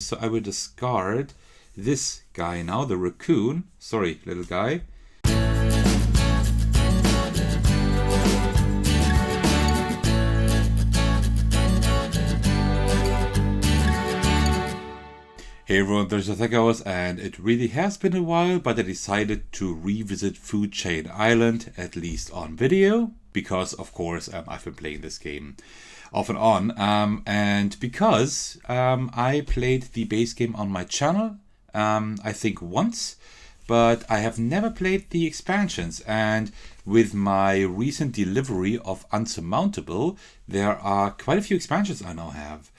So I will discard this guy now, the raccoon. Sorry, little guy. Hey everyone, there's Athekos, and it really has been a while, but I decided to revisit Food Chain Island, at least on video, because of course I've been playing this game off and on, and because I played the base game on my channel, I think once, but I have never played the expansions, and with my recent delivery of Unsurmountable, there are quite a few expansions I now have.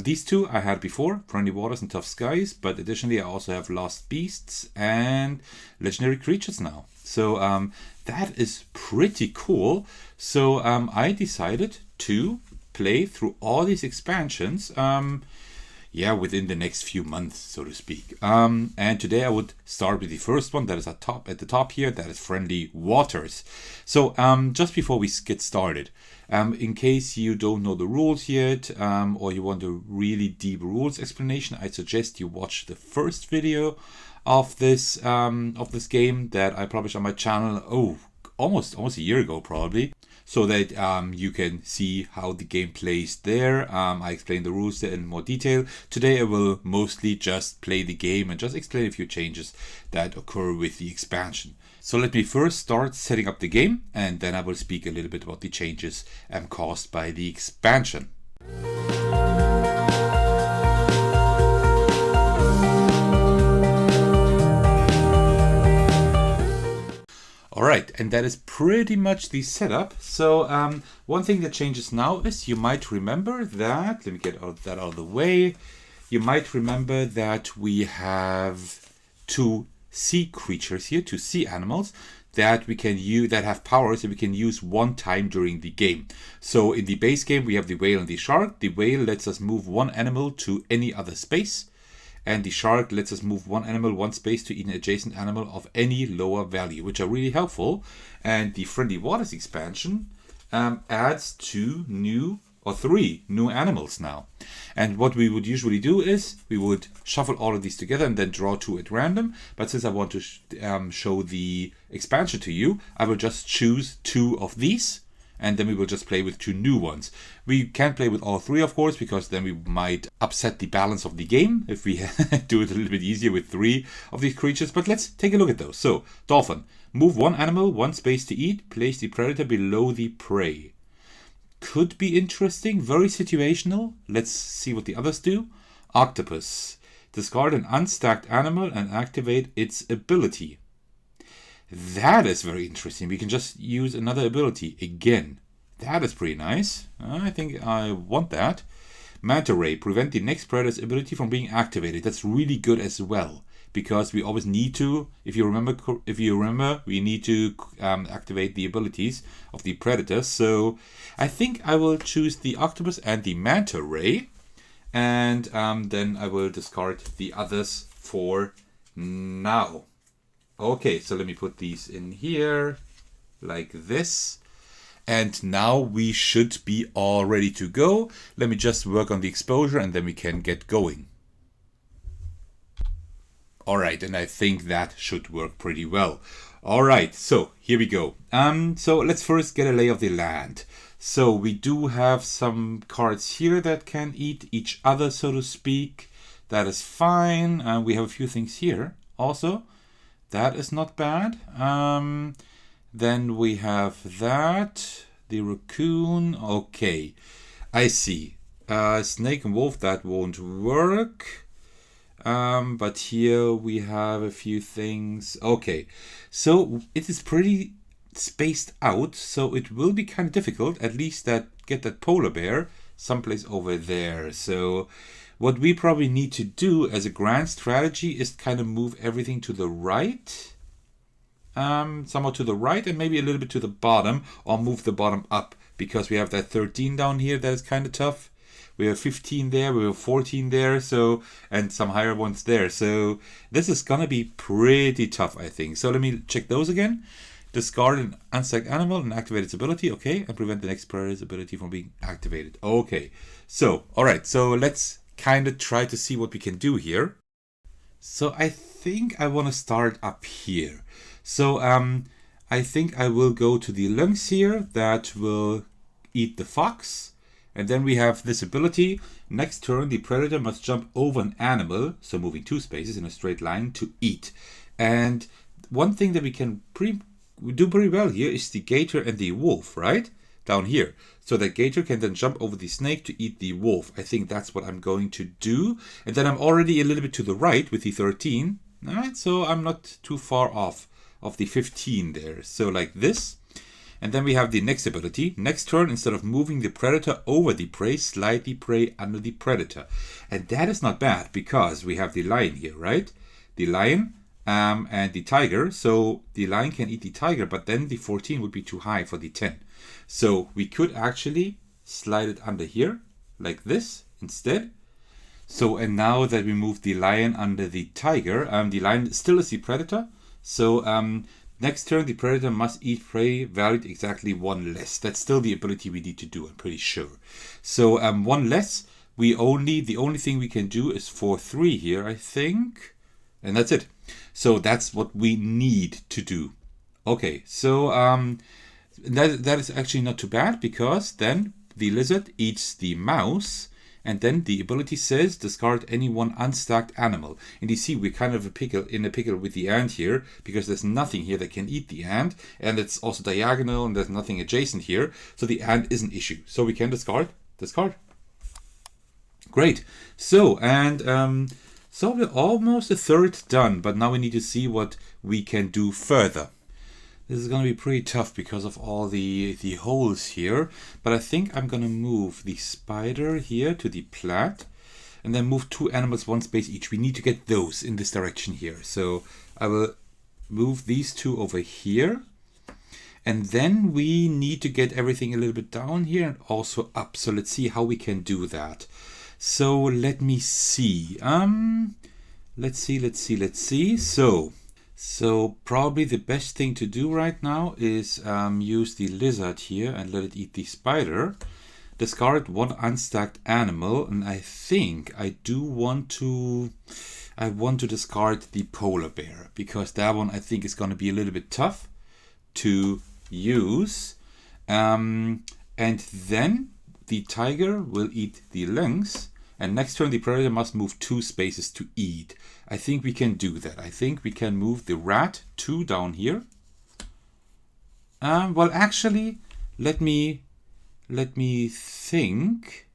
These two I had before, Friendly Waters and Tough Skies, but additionally I also have Lost Beasts and Legendary Creatures now. So that is pretty cool. So I decided to play through all these expansions within the next few months, so to speak. And today I would start with the first one that is at the top here, that is Friendly Waters. So just before we get started, in case you don't know the rules yet, or you want a really deep rules explanation, I suggest you watch the first video of this game that I published on my channel. Almost a year ago, probably. So that you can see how the game plays there. I explain the rules there in more detail. Today I will mostly just play the game and just explain a few changes that occur with the expansion. So let me first start setting up the game, and then I will speak a little bit about the changes caused by the expansion. Alright, and that is pretty much the setup. So one thing that changes now is you might remember that, let me get that out of the way, you might remember that we have two sea creatures here, two sea animals that we can use, that have powers that we can use one time during the game. So in the base game we have the whale and the shark. The whale lets us move one animal to any other space, and the shark lets us move one animal one space to an adjacent animal of any lower value, which are really helpful. And the Friendly Waters expansion adds three new animals now. And what we would usually do is we would shuffle all of these together and then draw two at random. But since I want to show the expansion to you, I will just choose two of these, and then we will just play with two new ones. We can't play with all three, of course, because then we might upset the balance of the game if we do it a little bit easier with three of these creatures. But let's take a look at those. So, Dolphin. Move one animal, one space to eat. Place the predator below the prey. Could be interesting. Very situational. Let's see what the others do. Octopus. Discard an unstacked animal and activate its ability. That is very interesting. We can just use another ability again. That is pretty nice. I think I want that. Manta Ray. Prevent the next predator's ability from being activated. That's really good as well, because we always need to, if you remember, we need to activate the abilities of the predators. So I think I will choose the octopus and the manta ray, and then I will discard the others for now. Okay, so let me put these in here like this. And now we should be all ready to go. Let me just work on the exposure and then we can get going. Alright, and I think that should work pretty well. Alright, so here we go. So let's first get a lay of the land. So we do have some cards here that can eat each other, so to speak. That is fine. We have a few things here also. That is not bad. Then we have that. The raccoon. Okay, I see. Snake and wolf, that won't work. But here we have a few things. Okay, so it is pretty spaced out, so it will be kind of difficult, at least get that polar bear someplace over there. So what we probably need to do as a grand strategy is kind of move everything to the right, somewhat to the right, and maybe a little bit to the bottom, or move the bottom up, because we have that 13 down here that is kind of tough. We have 15 there, we have 14 there, so, and some higher ones there. So this is gonna be pretty tough, I think. So let me check those again. Discard an unstacked animal and activate its ability, okay, and prevent the next predator's ability from being activated. Okay, so, alright, so let's kind of try to see what we can do here. So I think I want to start up here. So I think I will go to the lynx here that will eat the fox. And then we have this ability. Next turn, the predator must jump over an animal, so moving 2 spaces in a straight line, to eat. And one thing that we can do pretty well here is the gator and the wolf, right? Down here. So that gator can then jump over the snake to eat the wolf. I think that's what I'm going to do. And then I'm already a little bit to the right with the 13. All right, so I'm not too far off of the 15 there. So like this. And then we have the next ability. Next turn, instead of moving the predator over the prey, slide the prey under the predator. And that is not bad because we have the lion here, right? The lion and the tiger. So the lion can eat the tiger, but then the 14 would be too high for the 10. So we could actually slide it under here, like this instead. So, and now that we move the lion under the tiger, the lion still is the predator. So next turn, the predator must eat prey valued exactly 1 less. That's still the ability we need to do, I'm pretty sure. So 1 less, the only thing we can do is 4-3 here, I think. And that's it. So that's what we need to do. Okay, so that is actually not too bad because then the lizard eats the mouse. And then the ability says discard any one unstacked animal. And you see we're kind of in a pickle with the ant here because there's nothing here that can eat the ant. And it's also diagonal and there's nothing adjacent here. So the ant is an issue. So we can discard. Great. So, and so we're almost a third done. But now we need to see what we can do further. This is going to be pretty tough because of all the holes here. But I think I'm going to move the spider here to the plat. And then move 2 animals 1 space each. We need to get those in this direction here. So I will move these 2 over here. And then we need to get everything a little bit down here and also up. So let's see how we can do that. So let me see. Let's see. So probably the best thing to do right now is use the lizard here and let it eat the spider. Discard 1 unstacked animal, and I think I want to discard the polar bear because that one I think is going to be a little bit tough to use. And then the tiger will eat the lynx. And next turn, the predator must move 2 spaces to eat. I think we can do that. I think we can move the rat 2 down here. Well, actually, let me think.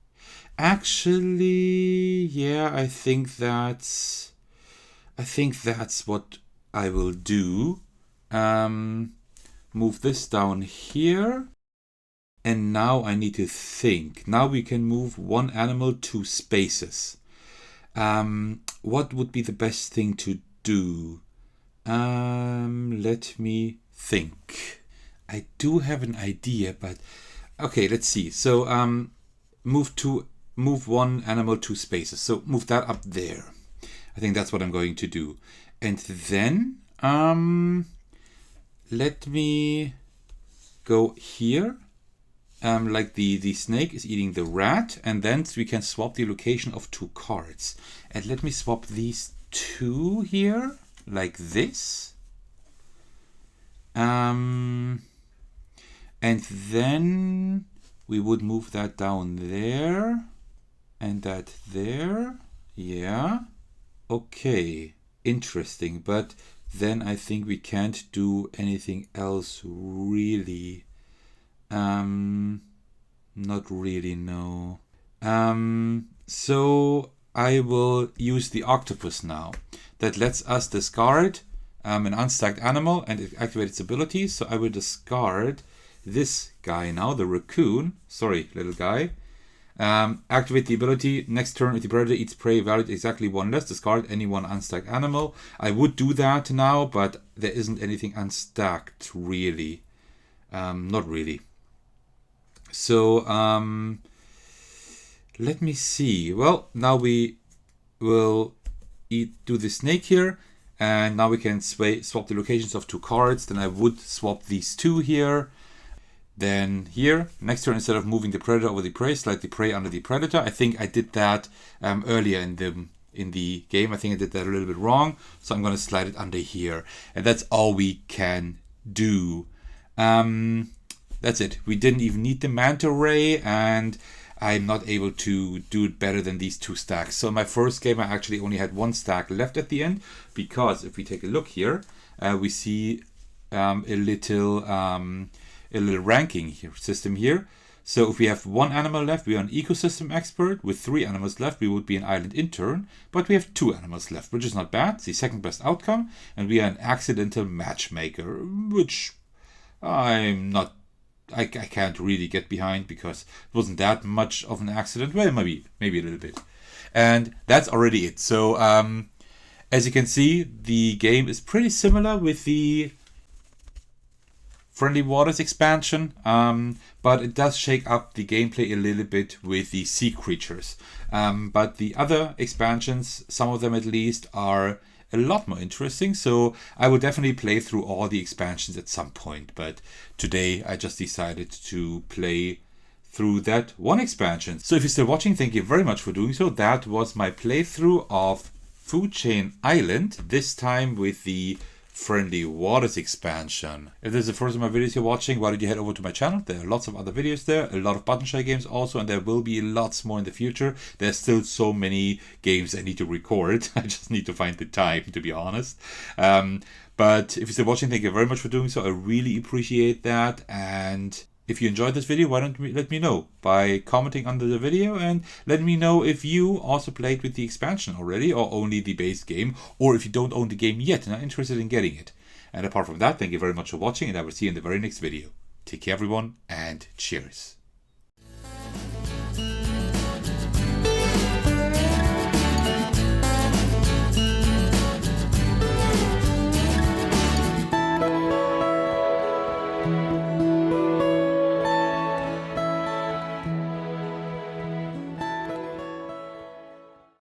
Actually, yeah, I think that's what I will do. Move this down here. And now I need to think. Now we can move 1 animal 2 spaces. What would be the best thing to do? Let me think. I do have an idea, but okay, let's see. So move 1 animal 2 spaces. So move that up there. I think that's what I'm going to do. And then let me go here. Like the snake is eating the rat, and then we can swap the location of 2 cards. And let me swap these 2 here, like this. And then we would move that down there, and that there. Yeah. Okay. Interesting. But then I think we can't do anything else really. Not really, no. So I will use the octopus now. That lets us discard an unstacked animal and activate its abilities. So I will discard this guy now, the raccoon. Sorry, little guy. Activate the ability. Next turn, if the predator eats prey valued exactly 1 less, discard any 1 unstacked animal. I would do that now, but there isn't anything unstacked really. Not really. So let me see. Well, now we will do the snake here, and now we can swap the locations of 2 cards. Then I would swap these 2 here. Then here, next turn, instead of moving the predator over the prey, slide the prey under the predator. I think I did that earlier in the game. I think I did that a little bit wrong, so I'm going to slide it under here. And that's all we can do. That's it. We didn't even need the manta ray, and I'm not able to do it better than these 2 stacks. So in my first game, I actually only had 1 stack left at the end, because if we take a look here, we see a little ranking system here. So if we have 1 animal left, we are an ecosystem expert. With 3 animals left, we would be an island intern. But we have 2 animals left, which is not bad. It's the second best outcome. And we are an accidental matchmaker, which I can't really get behind, because it wasn't that much of an accident. Well, maybe a little bit. And that's already it. So as you can see, the game is pretty similar with the Friendly Waters expansion, but it does shake up the gameplay a little bit with the sea creatures. But the other expansions, some of them at least, are a lot more interesting, so I will definitely play through all the expansions at some point. But today I just decided to play through that one expansion. So if you're still watching, thank you very much for doing so. That was my playthrough of Food Chain Island, this time with the Friendly Waters expansion. If this is the first of my videos you're watching, why don't you head over to my channel? There are lots of other videos there, a lot of button shy games also, and there will be lots more in the future. There's still so many games I need to record. I just need to find the time, to be honest. But if you're still watching, thank you very much for doing so. I really appreciate that. And if you enjoyed this video, why don't you let me know by commenting under the video, and let me know if you also played with the expansion already or only the base game, or if you don't own the game yet and are interested in getting it. And apart from that, thank you very much for watching, and I will see you in the very next video. Take care everyone, and cheers.